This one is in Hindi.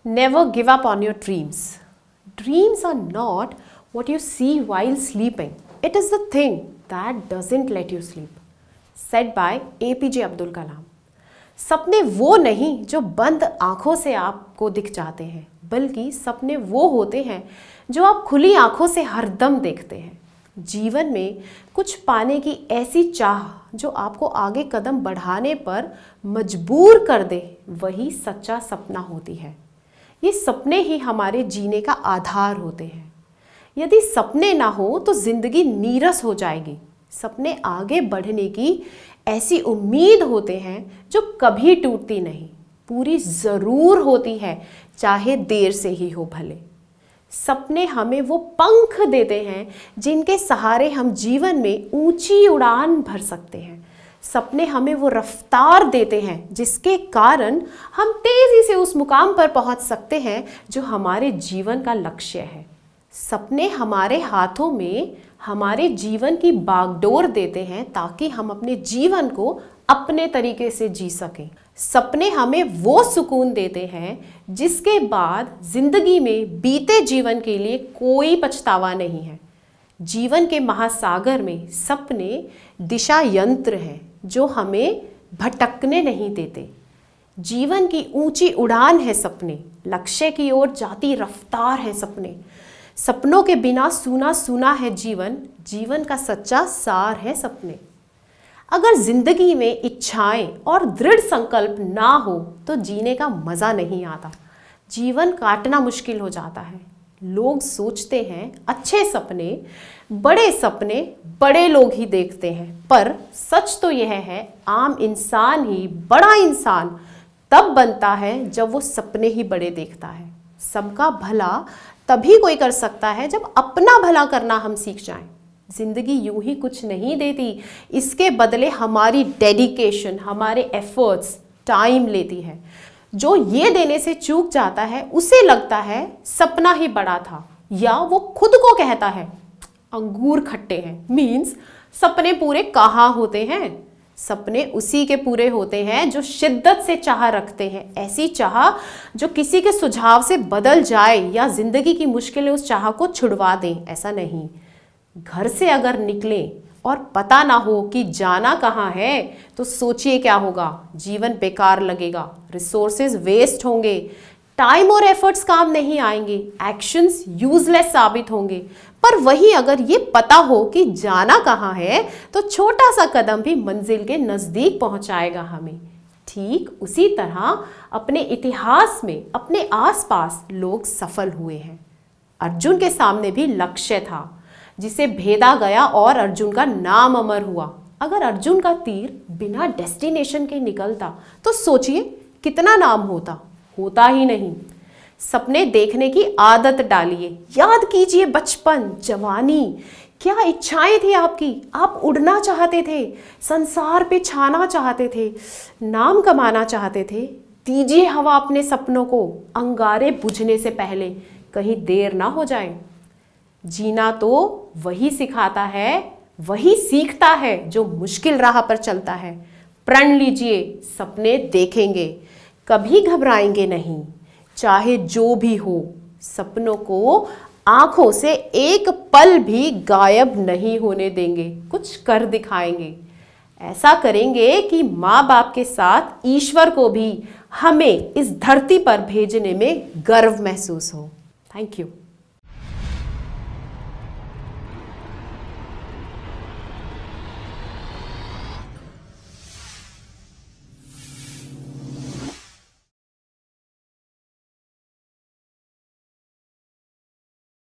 Never give up on your dreams. Dreams are not what you see while sleeping. It is the thing that doesn't let you sleep. Said by APJ Abdul Kalam. सपने वो नहीं जो बंद आंखों से आपको दिख जाते हैं, बल्कि सपने वो होते हैं जो आप खुली आंखों से हरदम देखते हैं. जीवन में कुछ पाने की ऐसी चाह जो आपको आगे कदम बढ़ाने पर मजबूर कर दे, वही सच्चा सपना होती है. ये सपने ही हमारे जीने का आधार होते हैं. यदि सपने ना हो तो जिंदगी नीरस हो जाएगी. सपने आगे बढ़ने की ऐसी उम्मीद होते हैं जो कभी टूटती नहीं, पूरी ज़रूर होती है, चाहे देर से ही हो भले. सपने हमें वो पंख देते हैं जिनके सहारे हम जीवन में ऊंची उड़ान भर सकते हैं. सपने हमें वो रफ्तार देते हैं जिसके कारण हम तेज़ी से उस मुकाम पर पहुंच सकते हैं जो हमारे जीवन का लक्ष्य है. सपने हमारे हाथों में हमारे जीवन की बागडोर देते हैं ताकि हम अपने जीवन को अपने तरीके से जी सकें. सपने हमें वो सुकून देते हैं जिसके बाद जिंदगी में बीते जीवन के लिए कोई पछतावा नहीं है. जीवन के महासागर में सपने दिशा यंत्र हैं जो हमें भटकने नहीं देते. जीवन की ऊंची उड़ान है सपने, लक्ष्य की ओर जाती रफ्तार है सपने. सपनों के बिना सूना सूना है जीवन, जीवन का सच्चा सार है सपने. अगर जिंदगी में इच्छाएं और दृढ़ संकल्प ना हो तो जीने का मज़ा नहीं आता. जीवन काटना मुश्किल हो जाता है. लोग सोचते हैं अच्छे सपने बड़े लोग ही देखते हैं, पर सच तो यह है आम इंसान ही बड़ा इंसान तब बनता है जब वो सपने ही बड़े देखता है. सबका भला तभी कोई कर सकता है जब अपना भला करना हम सीख जाएं. जिंदगी यूं ही कुछ नहीं देती, इसके बदले हमारी डेडिकेशन, हमारे एफर्ट्स, टाइम लेती है. जो ये देने से चूक जाता है उसे लगता है सपना ही बड़ा था, या वो खुद को कहता है अंगूर खट्टे हैं. मीन्स सपने पूरे कहाँ होते हैं? सपने उसी के पूरे होते हैं जो शिद्दत से चाह रखते हैं. ऐसी चाह जो किसी के सुझाव से बदल जाए या जिंदगी की मुश्किलें उस चाह को छुड़वा दें, ऐसा नहीं. घर से अगर निकलें और पता ना हो कि जाना कहाँ है तो सोचिए क्या होगा. जीवन बेकार लगेगा, रिसोर्सेज वेस्ट होंगे, टाइम और एफर्ट्स काम नहीं आएंगे, एक्शंस यूजलेस साबित होंगे. पर वहीं अगर ये पता हो कि जाना कहाँ है तो छोटा सा कदम भी मंजिल के नज़दीक पहुंचाएगा हमें. ठीक उसी तरह अपने इतिहास में अपने आसपास लोग सफल हुए हैं. अर्जुन के सामने भी लक्ष्य था जिसे भेदा गया और अर्जुन का नाम अमर हुआ. अगर अर्जुन का तीर बिना डेस्टिनेशन के निकलता तो सोचिए कितना नाम होता. होता ही नहीं. सपने देखने की आदत डालिए. याद कीजिए बचपन, जवानी, क्या इच्छाएं थी आपकी. आप उड़ना चाहते थे, संसार पे छाना चाहते थे, नाम कमाना चाहते थे. दीजिए हवा अपने सपनों को, अंगारे बुझने से पहले, कहीं देर ना हो जाए. जीना तो वही सिखाता है, वही सीखता है जो मुश्किल राह पर चलता है. प्रण लीजिए, सपने देखेंगे, कभी घबराएंगे नहीं. चाहे जो भी हो, सपनों को आंखों से एक पल भी गायब नहीं होने देंगे. कुछ कर दिखाएंगे. ऐसा करेंगे कि माँ बाप के साथ ईश्वर को भी हमें इस धरती पर भेजने में गर्व महसूस हो. Thank you.